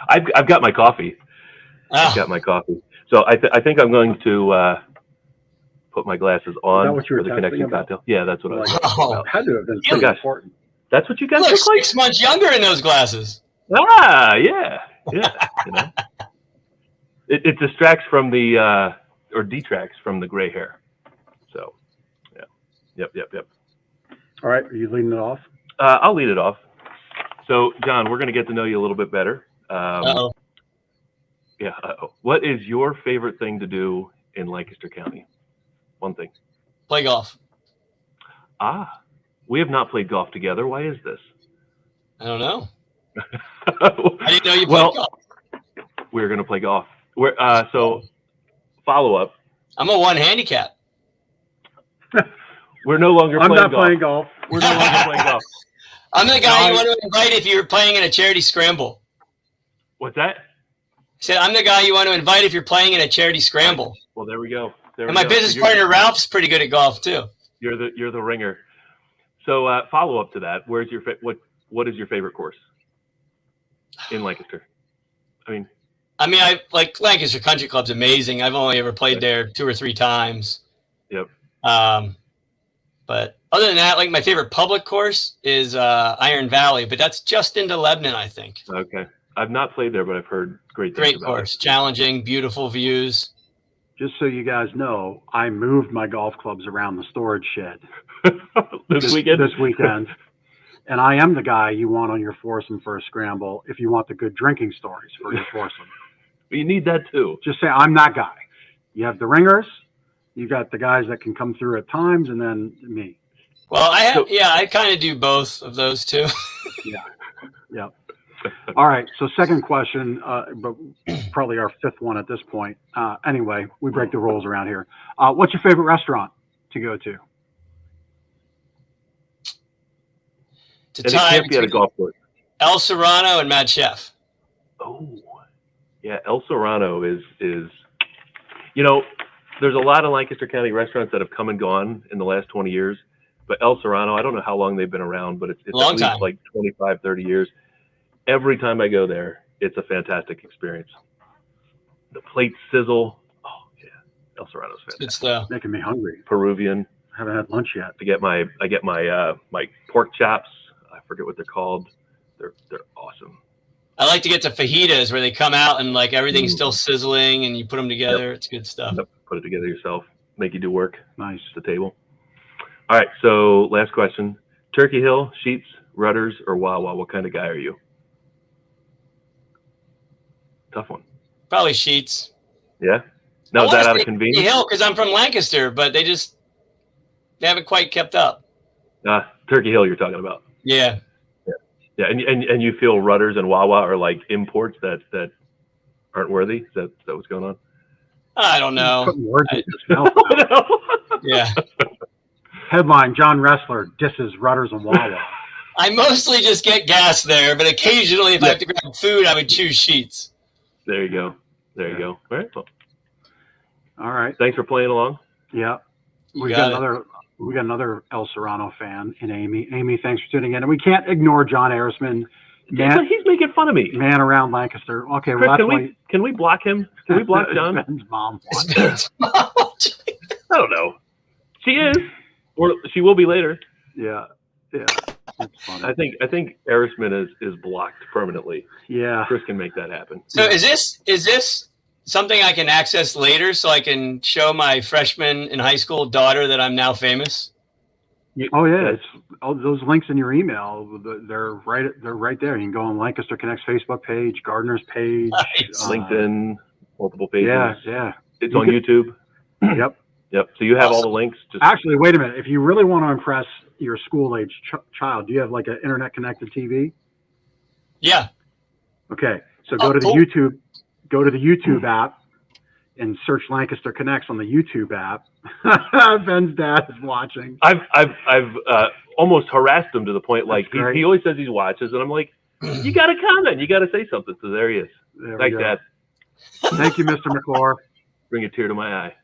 I've got my coffee. I've got my coffee. So I think I'm going to put my glasses on for the connection cocktail. Yeah, that's what I was talking about. Had to have been pretty important. That's what you guys look like? 6 months younger in those glasses. Ah, yeah. It distracts from the or detracts from the gray hair. So, yeah. Yep. All right, are you leading it off? I'll lead it off. So, John, we're going to get to know you a little bit better. Uh-oh. Yeah. What is your favorite thing to do in Lancaster County? One thing. Play golf. Ah, we have not played golf together. Why is this? I don't know. I didn't know you played golf. We're going to play golf. So, follow up. I'm a one handicap. We're no longer playing golf. I'm not playing golf. We're no longer playing golf. I'm the guy you want to invite if you're playing in a charity scramble. What's that? I said, I'm the guy you want to invite if you're playing in a charity scramble. Well, there we go. And my business partner, Ralph's pretty good at golf, too. You're the ringer. So follow up to that. Where's your what is your favorite course in Lancaster? I like Lancaster Country Club's amazing. I've only ever played there 2 or 3 times. Yep. But other than that, like my favorite public course is Iron Valley, but that's just into Lebanon, I think. Okay. I've not played there, but I've heard great things about course, it. challenging, beautiful views. Just so you guys know, I moved my golf clubs around the storage shed this weekend. And I am the guy you want on your foursome for a scramble if you want the good drinking stories for your foursome. You need that too. Just say, I'm that guy. You have the ringers, you got the guys that can come through at times, and then me. Well, I kind of do both of those too. Yeah. All right. So second question, but probably our 5th one at this point. Anyway, we break the rules around here. What's your favorite restaurant to go to? And it can't be at a golf course. El Serrano and Mad Chef. Oh, yeah. El Serrano is, there's a lot of Lancaster County restaurants that have come and gone in the last 20 years. But El Serrano, I don't know how long they've been around, but it's at least like 25, 30 years. Every time I go there, it's a fantastic experience. The plates sizzle. Oh, yeah. El Serrano's fantastic. It's making me hungry. Peruvian. Haven't had lunch yet. I get my pork chops. I forget what they're called. They're awesome. I like to get to fajitas where they come out and like everything's still sizzling and you put them together. Yep. It's good stuff. Yep. Put it together yourself. Make you do work. Nice. At the table. All right. So last question: Turkey Hill, Sheets, Rudders, or Wawa? What kind of guy are you? Tough one. Probably Sheets. Yeah. Now is that out of convenience? Turkey Hill because I'm from Lancaster, but they haven't quite kept up. Turkey Hill, you're talking about. Yeah. Yeah, and you feel Rudders and Wawa are like imports that aren't worthy? Is that what's going on? I don't know. Putting words in his mouth. Yeah. Headline: John Ressler disses Rudders and Wawa. I mostly just get gas there, but occasionally if I have to grab food, I would choose Sheets. There you go. All right. Well, all right. Thanks for playing along. Yeah. We got another El Serrano fan in Amy. Amy, thanks for tuning in. And we can't ignore John Arisman. He's making fun of me. Man around Lancaster. Okay, Chris, well, can we block him? Can we block John? Ben's mom. I don't know. She is, or she will be later. Yeah. That's funny. I think Arisman is blocked permanently. Yeah. Chris can make that happen. So is this something I can access later so I can show my freshman in high school daughter that I'm now famous? Oh yeah, it's all those links in your email. They're right there. You can go on Lancaster Connect's Facebook page, Gardner's page, nice. LinkedIn, multiple pages. Yeah. It's on YouTube. Yep. So you have all the links. Actually, wait a minute. If you really want to impress your school-age child, do you have like an internet-connected TV? Yeah. Okay. So go to the YouTube app and search Lancaster Connects on the YouTube app. Ben's dad is watching. I've almost harassed him to the point like he always says he watches, and I'm like, you got to comment, you got to say something. So there he is. Thanks, Dad. Thank you, Mr. McClure. Bring a tear to my eye.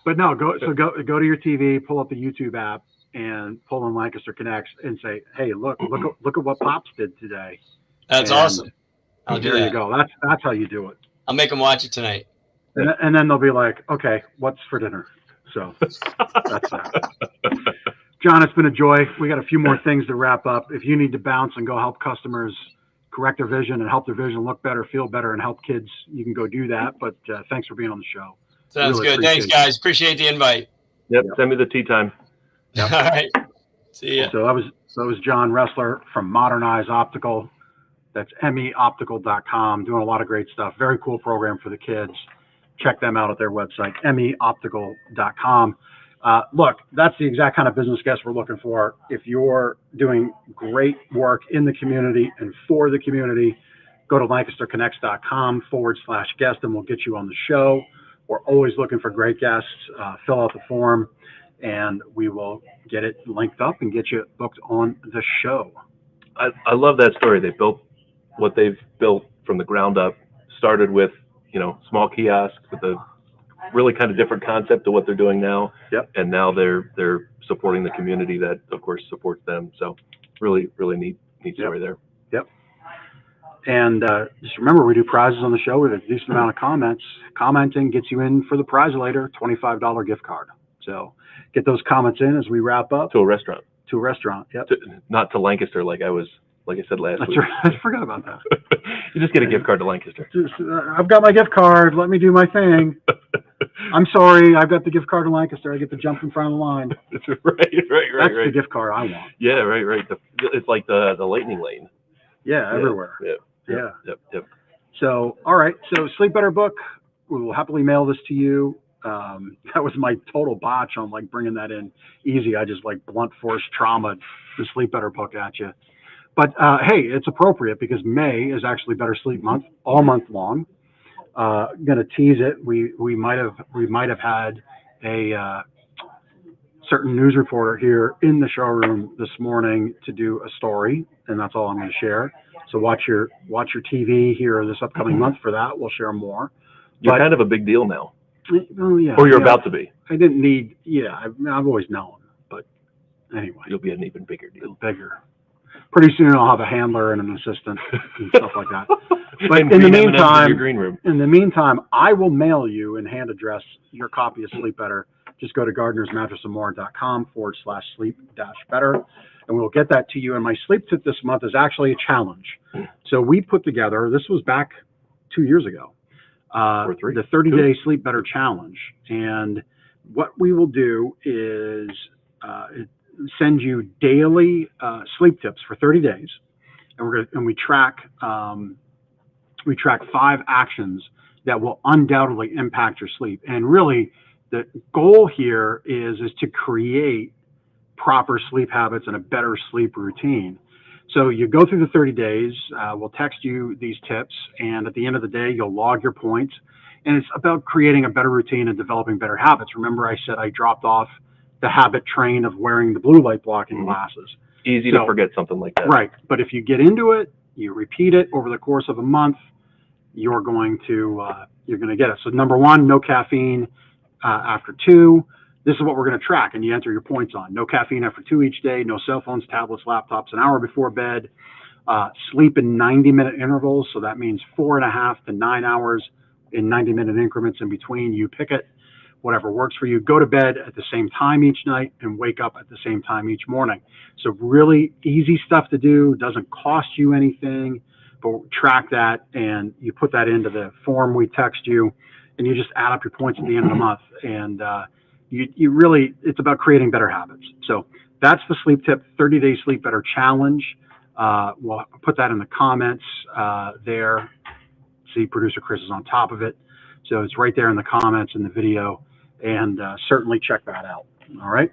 But no, go to your TV, pull up the YouTube app, and pull in Lancaster Connects, and say, hey, look at what Pops did today. That's awesome. I'll do that. There you go. That's how you do it. I'll make them watch it tonight. And then they'll be like, okay, what's for dinner? So that's that. John, it's been a joy. We got a few more things to wrap up. If you need to bounce and go help customers correct their vision and help their vision look better, feel better, and help kids, you can go do that. But thanks for being on the show. Sounds good. Thanks, guys. Appreciate the invite. Yep. Send me the tea time. Yep. All right. See ya. So that was John Ressler from ModernEYES Optical. That's meoptical.com. Doing a lot of great stuff. Very cool program for the kids. Check them out at their website, meoptical.com. Look, that's the exact kind of business guest we're looking for. If you're doing great work in the community and for the community, go to lancasterconnects.com/guest and we'll get you on the show. We're always looking for great guests. Fill out the form and we will get it linked up and get you booked on the show. I love that story. They built what they've built from the ground up. Started with, small kiosk with a really kind of different concept to what they're doing now. Yep. And now they're supporting the community that, of course, supports them. So really neat story there. Yep. And just remember, we do prizes on the show with a decent amount of comments. Commenting gets you in for the prize later, $25 gift card. So get those comments in as we wrap up. To a restaurant. To a restaurant, yep. Not to Lancaster, like I said last week. Right. I forgot about that. You just get a gift card to Lancaster. I've got my gift card. Let me do my thing. I'm sorry. I've got the gift card to Lancaster. I get to jump in front of the line. Right. That's the gift card I want. Yeah, right. It's like the lightning lane. Yeah, everywhere. Yep. So, all right. So, Sleep Better book. We will happily mail this to you. That was my total botch on like bringing that in easy. I just like blunt force trauma the Sleep Better book at you. But hey, it's appropriate because May is actually Better Sleep Month all month long. Going to tease it. We might have had a certain news reporter here in the showroom this morning to do a story, and that's all I'm going to share. So watch your TV here this upcoming month for that. We'll share more. You're kind of a big deal now. Well, yeah, or you're about to be. I didn't need. Yeah, I've always known. But anyway, you'll be an even bigger deal. Bigger. Pretty soon I'll have a handler and an assistant and stuff like that. But in the meantime, I will mail you and hand address your copy of Sleep Better. Just go to gardnersmattressandmore.com/sleep-better, and we'll get that to you. And my sleep tip this month is actually a challenge. So we put together, this was back 2 years ago, the 30-day Sleep Better challenge. And what we will do is send you daily sleep tips for 30 days, and we track 5 actions that will undoubtedly impact your sleep. And really, the goal here is to create proper sleep habits and a better sleep routine. So you go through the 30 days, we'll text you these tips, and at the end of the day, you'll log your points. And it's about creating a better routine and developing better habits. Remember, I said I dropped off the habit train of wearing the blue light blocking glasses. Easy to forget something like that. Right. But if you get into it, you repeat it over the course of a month, you're going to get it. So number 1, no caffeine after 2. This is what we're going to track, and you enter your points on. No caffeine after 2 each day, no cell phones, tablets, laptops an hour before bed, sleep in 90-minute intervals. So that means 4.5 to 9 hours in 90-minute increments in between. You pick it, whatever works for you. Go to bed at the same time each night and wake up at the same time each morning. So really easy stuff to do. Doesn't cost you anything, but track that, and you put that into the form we text you, and you just add up your points at the end of the month. And you really, it's about creating better habits. So that's the sleep tip, 30-day Sleep Better challenge. We'll put that in the comments there. See, producer Chris is on top of it. So it's right there in the comments in the video, and certainly check that out. All right.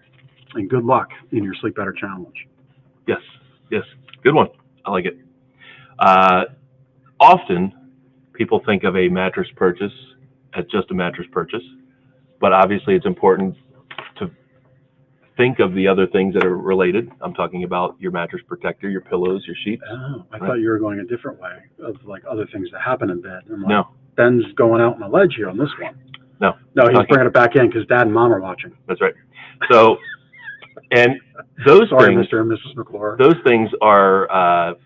And good luck in your Sleep Better challenge. Yes. Good one. I like it. Often people think of a mattress purchase as just a mattress purchase, but obviously it's important to think of the other things that are related. I'm talking about your mattress protector, your pillows, your sheets. Oh, I thought you were going a different way of like other things that happen in bed. I'm like, no. Ben's going out on a ledge here on this one. No, he's bringing it back in because Dad and Mom are watching. That's right. So, and those Sorry, things, Mr. and Mrs. McClure. Those things are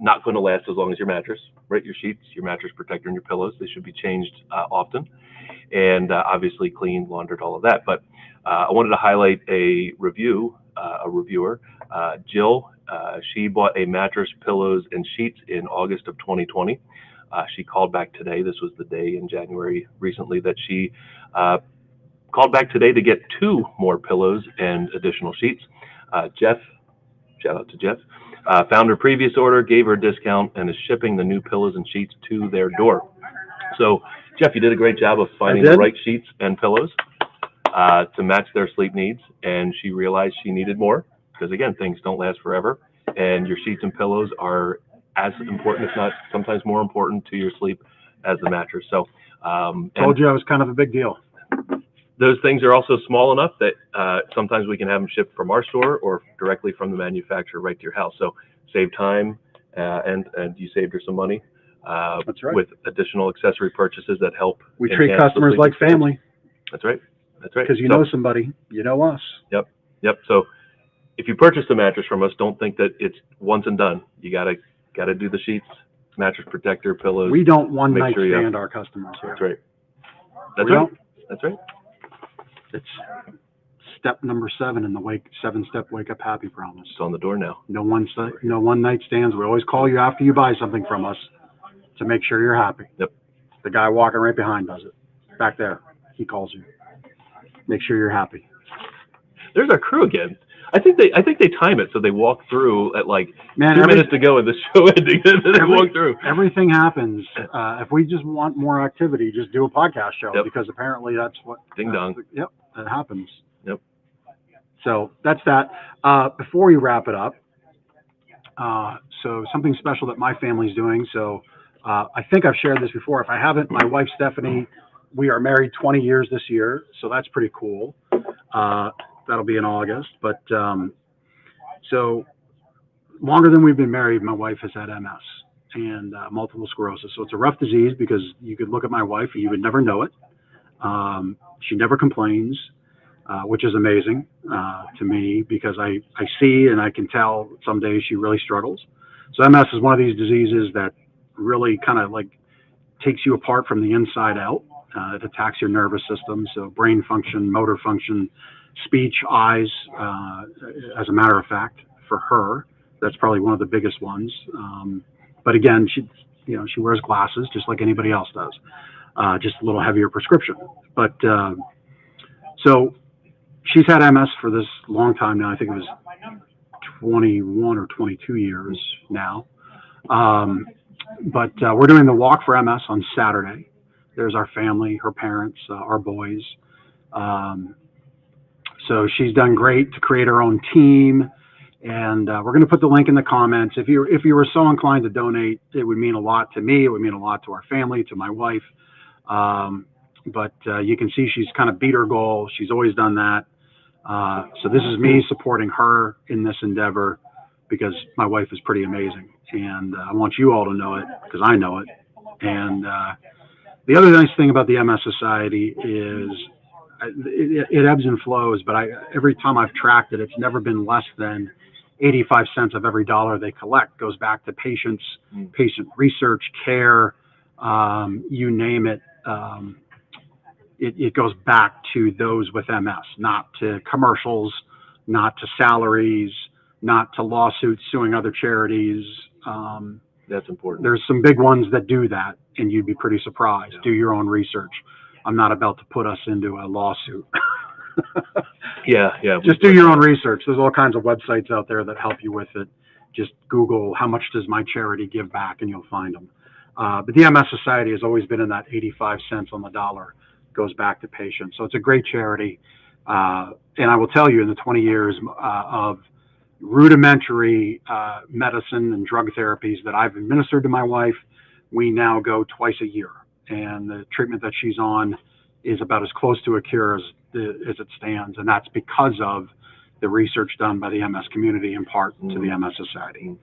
not going to last as long as your mattress, right? Your sheets, your mattress protector, and your pillows, they should be changed often, and obviously cleaned, laundered, all of that. But I wanted to highlight a reviewer, Jill. She bought a mattress, pillows, and sheets in August of 2020. She called back today. This was the day in January recently that she called back today to get 2 more pillows and additional sheets. Jeff, shout out to Jeff, found her previous order, gave her a discount, and is shipping the new pillows and sheets to their door. So, Jeff, you did a great job of finding the right sheets and pillows to match their sleep needs, and she realized she needed more because, again, things don't last forever, and your sheets and pillows are as important, if not sometimes more important, to your sleep as the mattress. So, told you I was kind of a big deal. Those things are also small enough that sometimes we can have them shipped from our store or directly from the manufacturer right to your house. So save time, and you saved her some money. That's right. with additional accessory purchases that help. We treat enhance the customers sleep like experience. family. That's right. That's right. Because you know somebody, you know us. Yep. So if you purchase a mattress from us, don't think that it's once and done. You gotta do the sheets, mattress protector, pillows. We don't one Make night sure stand our customers here. That's right. That's We right. don't. That's right. It's step number 7 in the 7-step wake up happy promise. It's on the door now. No one night stands. We always call you after you buy something from us to make sure you're happy. Yep. The guy walking right behind does it. Back there, he calls you. Make sure you're happy. There's our crew again. I think they time it so they walk through at like 2 minutes to go in the show ending, and then they walk through. Everything happens. If we just want more activity, just do a podcast show, Yep. because apparently that's what. Ding dong. Yep, that happens. Yep. So that's that. Before we wrap it up, so something special that my family's doing. So I think I've shared this before. If I haven't, my wife Stephanie, we are married 20 years this year, so that's pretty cool. That'll be in August. But so longer than we've been married, my wife has had MS and multiple sclerosis. So it's a rough disease, because you could look at my wife and you would never know it. She never complains, which is amazing to me, because I see and I can tell some days she really struggles. So MS is one of these diseases that really kind of like takes you apart from the inside out. It attacks your nervous system, so brain function, motor function, speech, eyes. As a matter of fact, for her, that's probably one of the biggest ones. But again, she wears glasses just like anybody else does, just a little heavier prescription. But so she's had MS for this long time now. I think it was 21 or 22 years now. But we're doing the Walk for MS on Saturday. There's our family, her parents, our boys. So she's done great to create her own team, and we're going to put the link in the comments. If you were so inclined to donate, it would mean a lot to me. It would mean a lot to our family, to my wife. But you can see she's kind of beat her goal. She's always done that. So this is me supporting her in this endeavor, because my wife is pretty amazing, and I want you all to know it, because I know it. And the other nice thing about the MS Society is it ebbs and flows, but every time I've tracked it, it's never been less than 85 cents of every dollar they collect goes back to patients, patient research, care, you name it. It goes back to those with MS, not to commercials, not to salaries, not to lawsuits suing other charities. That's important. There's some big ones that do that, and you'd be pretty surprised. Yeah. Do your own research. I'm not about to put us into a lawsuit. Yeah. Just do your own research. There's all kinds of websites out there that help you with it. Just Google, how much does my charity give back, and you'll find them. But the MS Society has always been in that 85 cents on the dollar, goes back to patients. So it's a great charity. And I will tell you, in the 20 years of rudimentary medicine and drug therapies that I've administered to my wife, we now go twice a year. And the treatment that she's on is about as close to a cure as it stands. And that's because of the research done by the MS community, in part to the MS Society.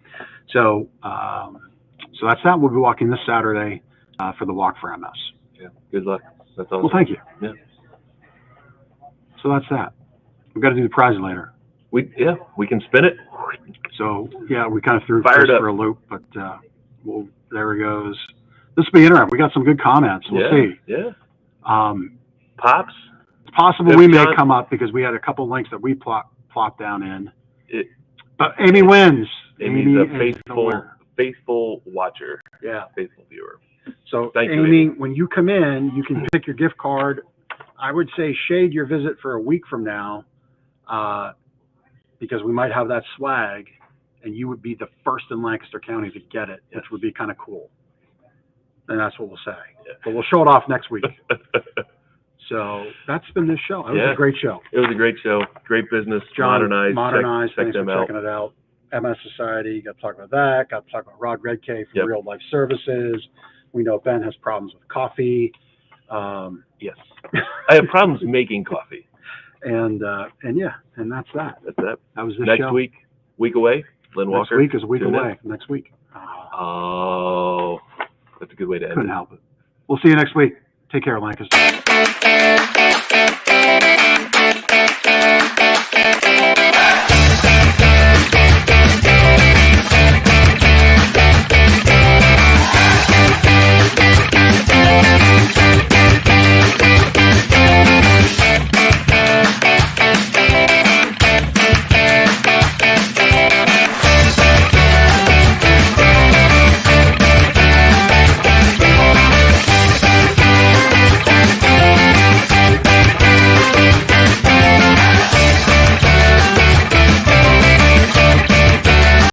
So, so that's that. We'll be walking this Saturday for the Walk for MS. Yeah. Good luck. That's all. Well, thank you. Yeah. So that's that. We've got to do the prize later. We can spin it. So yeah, we kind of threw Fired Chris up for a loop, but there he goes. This will be interesting. We got some good comments. We'll see. Yeah. Pops. It's possible we may come up, because we had a couple links that we plopped down in. But Amy wins. Amy's a faithful watcher. Yeah. Faithful viewer. So Thank you, Amy, when you come in, you can pick your gift card. I would say shade your visit for a week from now, because we might have that swag, and you would be the first in Lancaster County to get it, which would be kind of cool. And that's what we'll say. Yeah. But we'll show it off next week. So that's been this show. It was a great show. It was a great show. Great business. John, ModernEYES. Thanks for checking it out. MS Society. Got to talk about that. Got to talk about Rod Redkay from Real Life Services. We know Ben has problems with coffee. Yes. I have problems making coffee. And that's that. That's that. That was this next show. Week away. Lynn Walker. Next week is a week away. Next week. Oh. a good way to end Couldn't it. help it. We'll see you next week. Take care, Lancaster.